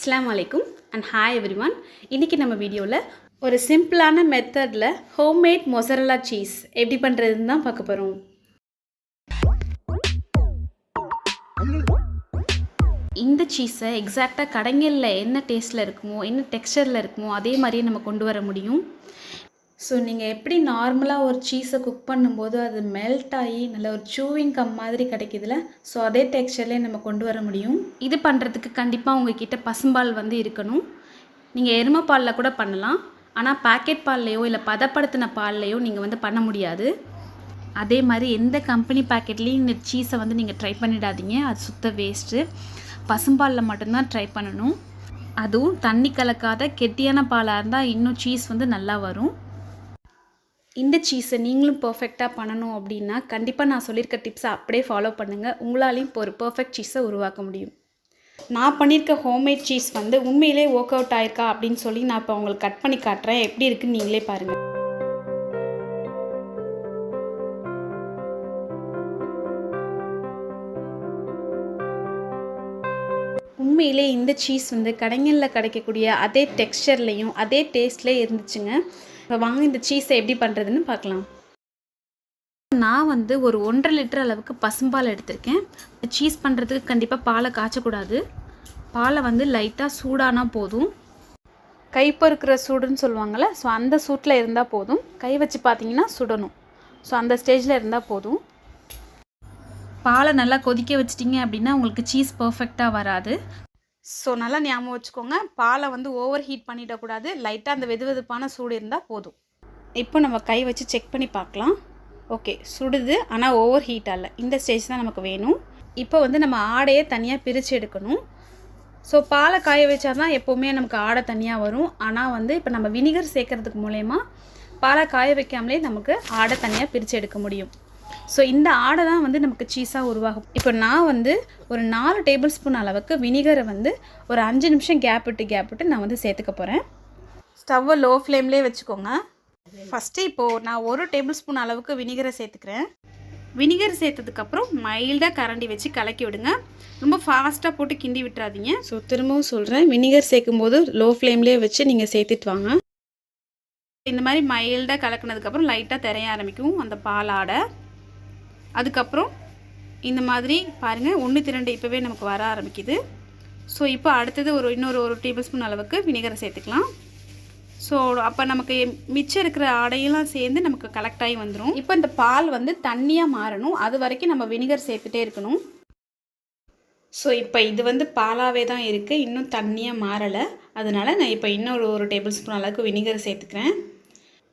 Aslamu alaikum and hi everyone. இன்னைக்கு நம்ம வீடியோல ஒரு சிம்பிளான மெத்தட்ல ஹோம்மேட் mozzarella cheese எப்படி பண்றதுன்னு தான் பார்க்க போறோம். இந்த சீஸை எக்ஸாக்ட்டா கடைங்கள்ல என்ன டேஸ்ட்ல இருக்குமோ என்ன டெக்ஸ்சர்ல இருக்குமோ அதே மாதிரியே நம்ம கொண்டு வர முடியும். ஸோ நீங்கள் எப்படி நார்மலாக ஒரு சீஸை குக் பண்ணும்போது அது மெல்ட் ஆகி நல்ல ஒரு சூவிங் கம் மாதிரி கிடைக்கிதுல, ஸோ அதே டெக்ஸ்சர்லேயே நம்ம கொண்டு வர முடியும். இது பண்ணுறதுக்கு கண்டிப்பாக உங்ககிட்ட பசும்பால் இருக்கணும். நீங்கள் எருமைப்பாலில் கூட பண்ணலாம், ஆனால் பேக்கெட் பால்லையோ இல்லை பதப்படுத்தின பால்லையோ நீங்கள் பண்ண முடியாது. அதே மாதிரி எந்த கம்பெனி பேக்கெட்லேயும் இந்த சீஸை நீங்கள் ட்ரை பண்ணிடாதீங்க, அது சுத்த வேஸ்ட்டு. பசும்பாலில் மட்டும்தான் ட்ரை பண்ணணும். அதுவும் தண்ணி கலக்காத கெட்டியான பாலாக இருந்தால் இன்னும் சீஸ் நல்லா வரும். இந்த சீஸை நீங்களும் பர்ஃபெக்டாக பண்ணணும் அப்படின்னா கண்டிப்பாக நான் சொல்லியிருக்க டிப்ஸை அப்படியே ஃபாலோ பண்ணுங்கள். உங்களாலையும் இப்போ ஒரு பர்ஃபெக்ட் சீஸை உருவாக்க முடியும். நான் பண்ணியிருக்க ஹோம்மேட் சீஸ் உண்மையிலே ஒர்க் அவுட் ஆயிருக்கா அப்படின்னு சொல்லி நான் இப்போ உங்களுக்கு கட் பண்ணி காட்டுறேன். எப்படி இருக்குன்னு நீங்களே பாருங்கள். உண்மையிலே இந்த சீஸ் கடைகளில் கிடைக்கக்கூடிய அதே டெக்ஸ்சர்லேயும் அதே டேஸ்ட்லேயே இருந்துச்சுங்க. இப்போ வாங்க இந்த சீஸை எப்படி பண்ணுறதுன்னு பார்க்கலாம். நான் ஒரு 1.5 லிட்டர் அளவுக்கு பசும்பால் எடுத்திருக்கேன். சீஸ் பண்ணுறதுக்கு கண்டிப்பாக பாலை காய்ச்சக்கூடாது. பாலை லைட்டாக சூடானா போதும். கை பொறுக்கிற சூடுன்னு சொல்லுவாங்கள்ல, ஸோ அந்த சூட்டில் இருந்தால் போதும். கை வச்சு பார்த்தீங்கன்னா சுடணும். ஸோ அந்த ஸ்டேஜில் இருந்தால் போதும். பாலை நல்லா கொதிக்க வச்சிட்டிங்க அப்படின்னா உங்களுக்கு சீஸ் பர்ஃபெக்டாக வராது. ஸோ நல்லா ஞாபகம் வச்சுக்கோங்க, பாலை ஓவர் ஹீட் பண்ணிடக்கூடாது. லைட்டாக அந்த வெதுவெதுப்பான சூடு இருந்தால் போதும். இப்போ நம்ம கை வச்சு செக் பண்ணி பார்க்கலாம். ஓகே, சுடுது, ஆனால் ஓவர் ஹீட் ஆகல. இந்த ஸ்டேஜ் தான் நமக்கு வேணும். இப்போ நம்ம ஆடையை தனியாக பிரித்து எடுக்கணும். ஸோ பாலை காய வச்சா தான் எப்போவுமே நமக்கு ஆடை தனியாக வரும். ஆனால் இப்போ நம்ம வினிகர் சேர்க்கறதுக்கு மூலயமா பாலை காய வைக்காமலே நமக்கு ஆடை தனியாக பிரித்து எடுக்க முடியும். ஸோ இந்த ஆடை தான் நமக்கு சீஸாக உருவாகும். இப்போ நான் ஒரு 4 டேபிள் ஸ்பூன் அளவுக்கு வினிகரை ஒரு 5 நிமிஷம் கேப் விட்டு நான் சேர்த்துக்க போகிறேன். ஸ்டவ்வை லோ ஃப்ளேம்லேயே வச்சுக்கோங்க. ஃபஸ்ட்டு இப்போது நான் 1 டேபிள் ஸ்பூன் அளவுக்கு வினிகரை சேர்த்துக்கிறேன். வினிகர் சேர்த்ததுக்கப்புறம் மைல்டாக கரண்டி வச்சு கலக்கி விடுங்க. ரொம்ப ஃபாஸ்ட்டாக போட்டு கிண்டி விட்டுறாதீங்க. ஸோ திரும்பவும் சொல்கிறேன், வினிகர் சேர்க்கும்போது லோ ஃப்ளேம்லேயே வச்சு நீங்கள் சேர்த்துட்டு வாங்க. இந்த மாதிரி மைல்டாக கலக்கினதுக்கப்புறம் லைட்டாக தெரிய ஆரம்பிக்கும் அந்த பாலாடை. அதுக்கப்புறம் இந்த மாதிரி பாருங்கள் 1-2 இப்போவே நமக்கு வர ஆரம்பிக்குது. ஸோ இப்போ அடுத்தது இன்னொரு 1 டேபிள் ஸ்பூன் அளவுக்கு வினிகரை சேர்த்துக்கலாம். ஸோ அப்போ நமக்கு மிச்சம் இருக்கிற ஆடையெல்லாம் சேர்ந்து நமக்கு கலெக்ட் ஆகி வந்துடும். இப்போ இந்த பால் தண்ணியாக மாறணும், அது வரைக்கும் நம்ம வினிகர் சேர்த்துட்டே இருக்கணும். ஸோ இப்போ இது பாலாகவே தான் இருக்குது, இன்னும் தண்ணியாக மாறலை. அதனால் நான் இப்போ இன்னொரு 1 டேபிள் ஸ்பூன் அளவுக்கு வினிகர் சேர்த்துக்கிறேன்.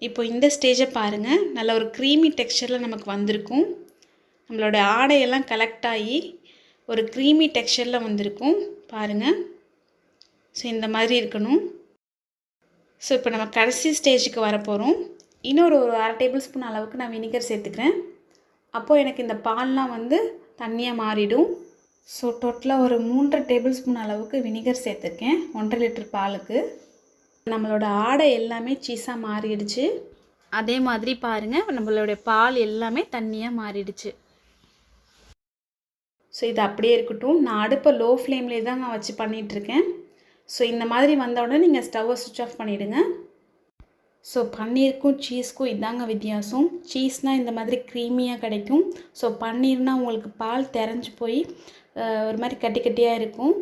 இப்போ இந்த ஸ்டேஜை பாருங்கள், நல்ல ஒரு க்ரீமி டெக்ஸ்சரில் நமக்கு வந்திருக்கும். நம்மளோட ஆடையெல்லாம் கலெக்ட் ஆகி ஒரு க்ரீமி டெக்ஸ்சரில் வந்திருக்கும் பாருங்கள். ஸோ இந்த மாதிரி இருக்கணும். ஸோ இப்போ நம்ம கடைசி ஸ்டேஜுக்கு வரப்போகிறோம். இன்னொரு 1/2 டேபிள் ஸ்பூன் அளவுக்கு நான் வினிகர் சேர்த்துக்கிறேன். அப்போது எனக்கு இந்த பால்லாம் தண்ணியாக மாறிடும். ஸோ டோட்டலாக ஒரு 3 டேபிள் ஸ்பூன் அளவுக்கு வினிகர் சேர்த்துருக்கேன் 1.5 லிட்டர் பாலுக்கு. நம்மளோட ஆடை எல்லாமே சீஸாக மாறிடுச்சு. அதே மாதிரி பாருங்கள், நம்மளுடைய பால் எல்லாமே தண்ணியாக மாறிடுச்சு. ஸோ இது அப்படியே இருக்கட்டும். நான் அடுப்பை லோ ஃப்ளேம்லேயே தான் நான் வச்சு பண்ணிகிட்ருக்கேன். ஸோ இந்த மாதிரி வந்த உடனே நீங்கள் ஸ்டவ்வை சுவிட்ச் ஆஃப் பண்ணிவிடுங்க. ஸோ பன்னீருக்கும் சீஸ்க்கும் இதாங்க வித்தியாசம். சீஸ்னால் இந்த மாதிரி க்ரீமியாக கிடைக்கும். ஸோ பன்னீர்னால் உங்களுக்கு பால் தெரிஞ்சு போய் ஒரு மாதிரி கட்டி கட்டியாக இருக்கும்.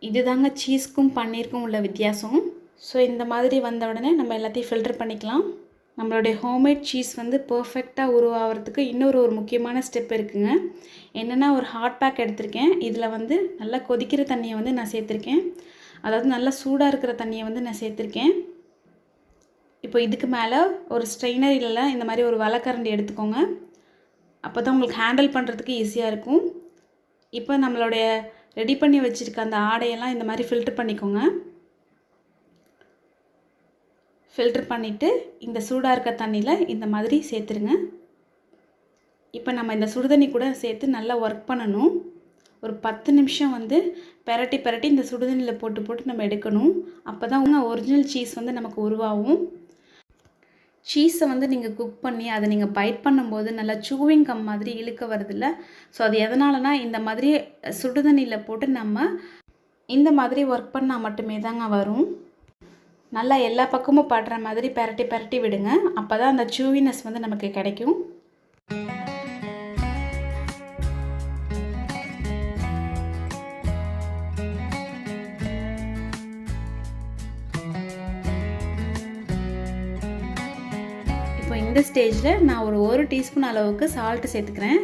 இது தாங்க சீஸ்க்கும் பன்னீருக்கும் உள்ள வித்தியாசம். ஸோ இந்த மாதிரி வந்த உடனே நம்ம எல்லாத்தையும் ஃபில்டர் பண்ணிக்கலாம். நம்மளுடைய ஹோம்மேட் சீஸ் பர்ஃபெக்டாக உருவாகிறதுக்கு இன்னொரு முக்கியமான ஸ்டெப் இருக்குங்க. என்னென்னா ஒரு ஹாட் பேக் எடுத்திருக்கேன். இதில் நல்லா கொதிக்கிற தண்ணியை நான் சேர்த்துருக்கேன். அதாவது நல்லா சூடாக இருக்கிற தண்ணியை நான் சேர்த்துருக்கேன். இப்போ இதுக்கு மேலே ஒரு ஸ்ட்ரெயினர் இல்லைல்ல, இந்த மாதிரி ஒரு வலைக்கரண்டி எடுத்துக்கோங்க. அப்போ தான் உங்களுக்கு ஹேண்டில் பண்ணுறதுக்கு ஈஸியாக இருக்கும். இப்போ நம்மளுடைய ரெடி பண்ணி வச்சுருக்க அந்த ஆடையெல்லாம் இந்த மாதிரி ஃபில்டர் பண்ணிக்கோங்க. ஃபில்டர் பண்ணிவிட்டு இந்த சூடாக இருக்க தண்ணியில் இந்த மாதிரி சேர்த்துருங்க. இப்போ நம்ம இந்த சுடுதண்ணி கூட சேர்த்து நல்லா ஒர்க் பண்ணணும். ஒரு 10 நிமிஷம் பெரட்டி இந்த சுடுதண்ணியில் போட்டு நம்ம எடுக்கணும். அப்போ தான் ஒரிஜினல் சீஸ் நமக்கு உருவாகும். சீஸை நீங்கள் குக் பண்ணி அதை நீங்கள் பைட் பண்ணும்போது நல்லா சூவிங் கம் மாதிரி இழுக்க வருதில்ல. ஸோ அது எதனாலனா இந்த மாதிரி சுடுதண்ணியில் போட்டு நம்ம இந்த மாதிரி ஒர்க் பண்ணால் மட்டுமே தாங்க வரும். நல்லா எல்லா பக்கமும் படுற மாதிரி பெரட்டி பெரட்டி விடுங்க. அப்போ தான் அந்த சூவினஸ் வந்து நமக்கு கிடைக்கும். இப்போ இந்த ஸ்டேஜில் நான் ஒரு டீஸ்பூன் அளவுக்கு சால்ட்டு சேர்த்துக்கிறேன்.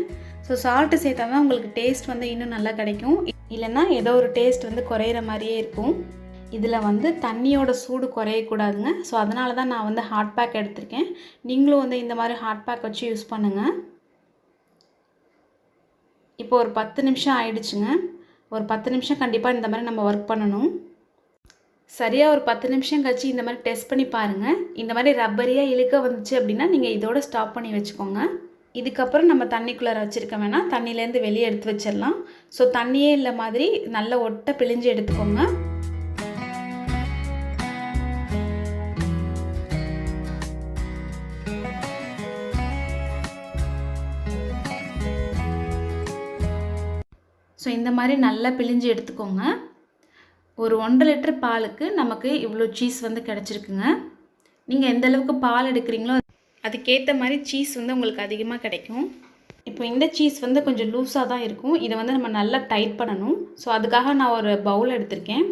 ஸோ சால்ட்டு சேர்த்தா தான் உங்களுக்கு டேஸ்ட் வந்து இன்னும் நல்லா கிடைக்கும். இல்லைன்னா ஏதோ ஒரு டேஸ்ட் வந்து குறையிற மாதிரியே இருக்கும். இதில் வந்து தண்ணியோட சூடு குறையக்கூடாதுங்க. ஸோ அதனால தான் நான் வந்து ஹாட் பேக் எடுத்திருக்கேன். நீங்களும் வந்து இந்த மாதிரி ஹாட் பேக் வச்சு யூஸ் பண்ணுங்கள். இப்போ ஒரு 10 நிமிஷம் ஆயிடுச்சுங்க. ஒரு 10 நிமிஷம் கண்டிப்பாக இந்த மாதிரி நம்ம ஒர்க் பண்ணணும். சரியாக ஒரு 10 நிமிஷம் கழிச்சு இந்த மாதிரி டெஸ்ட் பண்ணி பாருங்கள். இந்த மாதிரி ரப்பரியாக இழுக்க வந்துச்சு அப்படின்னா நீங்கள் இதோட ஸ்டாப் பண்ணி வச்சுக்கோங்க. இதுக்கப்புறம் நம்ம தண்ணிக்குள்ளார வச்சுருக்க வேணாம், தண்ணியிலேருந்து வெளியே எடுத்து வச்சிடலாம். ஸோ தண்ணியே இல்லை மாதிரி நல்ல ஒட்டை பிழிஞ்சு எடுத்துக்கோங்க. ஸோ இந்த மாதிரி நல்லா பிழிஞ்சு எடுத்துக்கோங்க. ஒரு 1.5 லிட்டர் பாலுக்கு நமக்கு இவ்வளோ சீஸ் வந்து கிடச்சிருக்குங்க. நீங்கள் எந்த அளவுக்கு பால் எடுக்கிறீங்களோ அதுக்கேற்ற மாதிரி சீஸ் வந்து உங்களுக்கு அதிகமாக கிடைக்கும். இப்போ இந்த சீஸ் வந்து கொஞ்சம் லூஸாக தான் இருக்கும். இதை வந்து நம்ம நல்லா டைட் பண்ணணும். ஸோ அதுக்காக நான் ஒரு பவுல் எடுத்திருக்கேன்.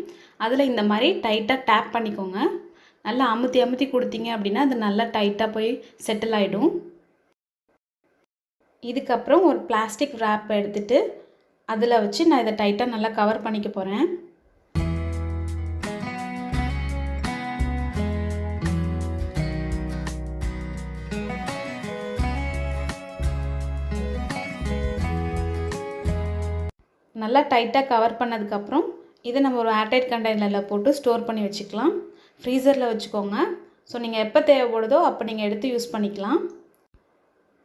அதில் இந்த மாதிரி டைட்டாக டேப் பண்ணிக்கோங்க. நல்லா அமுத்தி அமுத்தி கொடுத்தீங்க அப்படின்னா அது நல்லா டைட்டாக போய் செட்டில் ஆகிடும். இதுக்கப்புறம் ஒரு பிளாஸ்டிக் ரேப்பை எடுத்துகிட்டு அதில் வச்சு நான் இதை டைட்டாக நல்லா கவர் பண்ணிக்க போகிறேன். நல்லா டைட்டாக கவர் பண்ணதுக்கப்புறம் இதை நம்ம ஒரு ஏர்டைட் கண்டெய்னரில் போட்டு ஸ்டோர் பண்ணி வச்சுக்கலாம். ஃப்ரீசரில் வச்சுக்கோங்க. ஸோ நீங்கள் எப்போ தேவைப்படுதோ அப்போ நீங்கள் எடுத்து யூஸ் பண்ணிக்கலாம்.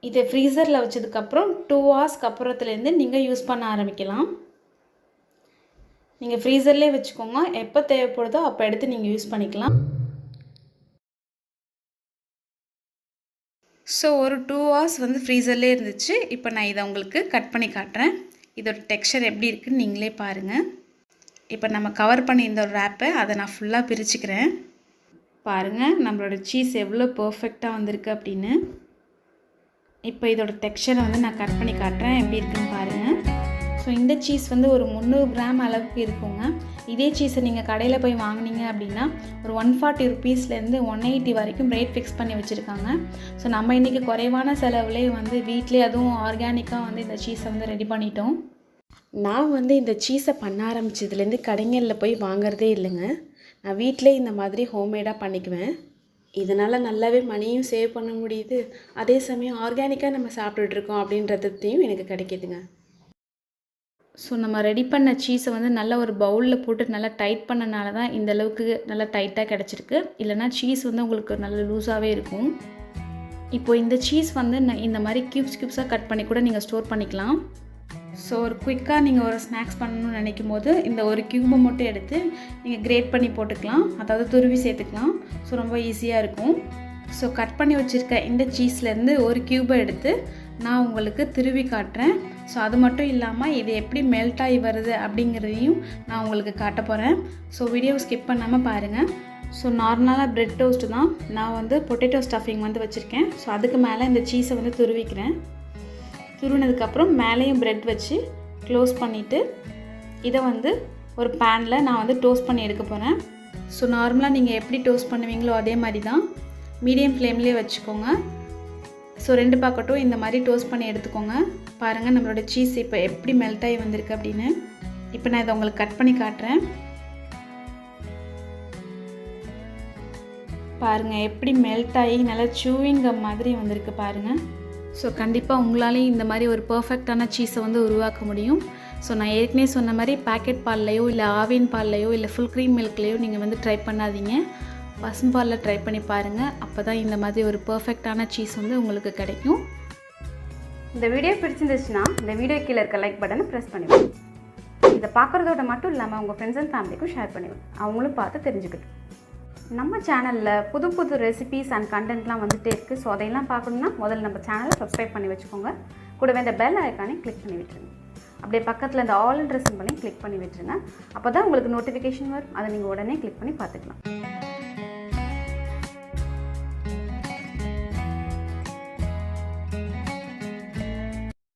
இதை ஃப்ரீசரில் வச்சதுக்கப்புறம் 2 ஹவர்ஸ்க்கு அப்புறத்துலேருந்து நீங்கள் யூஸ் பண்ண ஆரம்பிக்கலாம். நீங்கள் ஃப்ரீசர்லேயே வச்சுக்கோங்க. எப்போ தேவைப்படுதோ அப்போ எடுத்து நீங்கள் யூஸ் பண்ணிக்கலாம். ஸோ ஒரு 2 ஹவர்ஸ் வந்து ஃப்ரீசர்லேயே இருந்துச்சு. இப்போ நான் இதை உங்களுக்கு கட் பண்ணி காட்டுறேன். இதோட டெக்ஸ்சர் எப்படி இருக்குன்னு நீங்களே பாருங்கள். இப்போ நம்ம கவர் பண்ணி இந்த ஒரு ரேப்பை அதை நான் ஃபுல்லாக பிரிச்சுக்கிறேன். பாருங்கள் நம்மளோட சீஸ் எவ்வளோ பர்ஃபெக்டாக வந்திருக்கு அப்படின்னு. இப்போ இதோட டெக்ஸ்சரை வந்து நான் கட் பண்ணி காட்டுறேன் எப்படி இருக்குன்னு பாருங்கள். ஸோ இந்த சீஸ் வந்து ஒரு 300 கிராம் அளவுக்கு இருக்குங்க. இதே சீஸை நீங்கள் கடையில் போய் வாங்கினீங்க அப்படின்னா ஒரு 140 ருபீஸ்லேருந்து 180 வரைக்கும் ரேட் ஃபிக்ஸ் பண்ணி வச்சுருக்காங்க. ஸோ நம்ம இன்றைக்கி குறைவான செலவுலேயே வந்து வீட்டிலே அதுவும் ஆர்கானிக்காக வந்து இந்த சீஸை வந்து ரெடி பண்ணிட்டோம். நான் வந்து இந்த சீஸை பண்ண ஆரம்பித்ததுலேருந்து கடைங்களில் போய் வாங்குறதே இல்லைங்க. நான் வீட்டிலே இந்த மாதிரி ஹோம்மேடாக பண்ணிக்குவேன். இதனால் நல்லாவே மணியும் சேவ் பண்ண முடியுது. அதே சமயம் ஆர்கானிக்காக நம்ம சாப்பிட்டுட்ருக்கோம் அப்படின்றதையும் எனக்கு கிடைக்கிதுங்க. ஸோ நம்ம ரெடி பண்ண சீஸை வந்து நல்லா ஒரு பவுலில் போட்டு நல்லா டைட் பண்ணனால தான் இந்த அளவுக்கு நல்லா டைட்டாக கிடச்சிருக்கு. இல்லைனா சீஸ் வந்து உங்களுக்கு நல்ல லூஸாகவே இருக்கும். இப்போது இந்த சீஸ் வந்து இந்த மாதிரி க்யூப்ஸாக கட் பண்ணி கூட நீங்கள் ஸ்டோர் பண்ணிக்கலாம். ஸோ ஒரு குயிக்காக நீங்கள் ஒரு ஸ்நாக்ஸ் பண்ணணும்னு நினைக்கும் போது இந்த ஒரு க்யூபை மட்டும் எடுத்து நீங்கள் கிரேட் பண்ணி போட்டுக்கலாம், அதாவது துருவி சேர்த்துக்கலாம். ஸோ ரொம்ப ஈஸியாக இருக்கும். ஸோ கட் பண்ணி வச்சுருக்க இந்த சீஸ்லேருந்து ஒரு க்யூபை எடுத்து நான் உங்களுக்கு திருவி காட்டுறேன். ஸோ அது மட்டும் இல்லாமல் இது எப்படி மெல்ட் ஆகி வருது அப்படிங்கிறதையும் நான் உங்களுக்கு காட்ட போகிறேன். ஸோ வீடியோவை ஸ்கிப் பண்ணாமல் பாருங்கள். ஸோ நார்மலாக ப்ரெட் டோஸ்ட்டு தான். நான் வந்து பொட்டேட்டோ ஸ்டஃபிங் வந்து வச்சுருக்கேன். ஸோ அதுக்கு மேலே இந்த சீஸை வந்து துருவிக்கிறேன். துருவினதுக்கப்புறம் மேலேயும் ப்ரெட் வச்சு க்ளோஸ் பண்ணிவிட்டு இதை வந்து ஒரு பேனில் நான் வந்து டோஸ்ட் பண்ணி எடுக்க போகிறேன். ஸோ நார்மலாக நீங்கள் எப்படி டோஸ்ட் பண்ணுவீங்களோ அதே மாதிரி தான் மீடியம் ஃப்ளேம்லேயே வச்சுக்கோங்க. ஸோ 2 பாக்கெட்டும் இந்த மாதிரி டோஸ்ட் பண்ணி எடுத்துக்கோங்க. பாருங்கள் நம்மளோட சீஸ் இப்போ எப்படி மெல்ட் ஆகி வந்திருக்கு அப்படின்னு. இப்போ நான் இதை உங்களுக்கு கட் பண்ணி காட்டுறேன். பாருங்கள் எப்படி மெல்ட் ஆகி நல்லா சூவிங் கம் மாதிரி வந்திருக்கு பாருங்கள். ஸோ கண்டிப்பாக உங்களாலேயும் இந்த மாதிரி ஒரு பர்ஃபெக்டான சீஸை வந்து உருவாக்க முடியும். ஸோ நான் ஏற்கனவே சொன்ன மாதிரி பேக்கெட் பால்லையோ இல்லை ஆவின் பால்லையோ இல்லை ஃபுல் க்ரீம் மில்க்லேயோ நீங்கள் வந்து ட்ரை பண்ணாதீங்க. பசும்பாலில் ட்ரை பண்ணி பாருங்கள். அப்போ தான் இந்த மாதிரி ஒரு பர்ஃபெக்டான சீஸ் வந்து உங்களுக்கு கிடைக்கும். இந்த வீடியோ பிடிச்சிருந்துச்சுன்னா இந்த வீடியோ கீழே இருக்க லைக் பட்டனை ப்ரெஸ் பண்ணிவிடுங்க. இதை பார்க்குறதோட மட்டும் இல்லாமல் உங்கள் ஃப்ரெண்ட்ஸ் அண்ட் ஃபேமிலிக்கும் ஷேர் பண்ணிவிடுங்க, அவங்களும் பார்த்து தெரிஞ்சுக்கிட்டு. நம்ம சேனலில் புது புது ரெசிபீஸ் அண்ட் கண்டென்ட்லாம் வந்துகிட்டே இருக்குது. ஸோ அதையெல்லாம் பார்க்கணுன்னா முதல்ல நம்ம சேனலை சப்ஸ்கிரைப் பண்ணி வச்சுக்கோங்க. கூடவே இந்த பெல் ஐக்கானே கிளிக் பண்ணி விட்டுருங்க. அப்படியே பக்கத்தில் இந்த ஆல்ன்ற சிம்பிளையும் கிளிக் பண்ணி விட்டுருங்க. அப்போ தான் உங்களுக்கு நோட்டிஃபிகேஷன் வரும். அதை நீங்கள் உடனே கிளிக் பண்ணி பார்த்துக்கலாம்.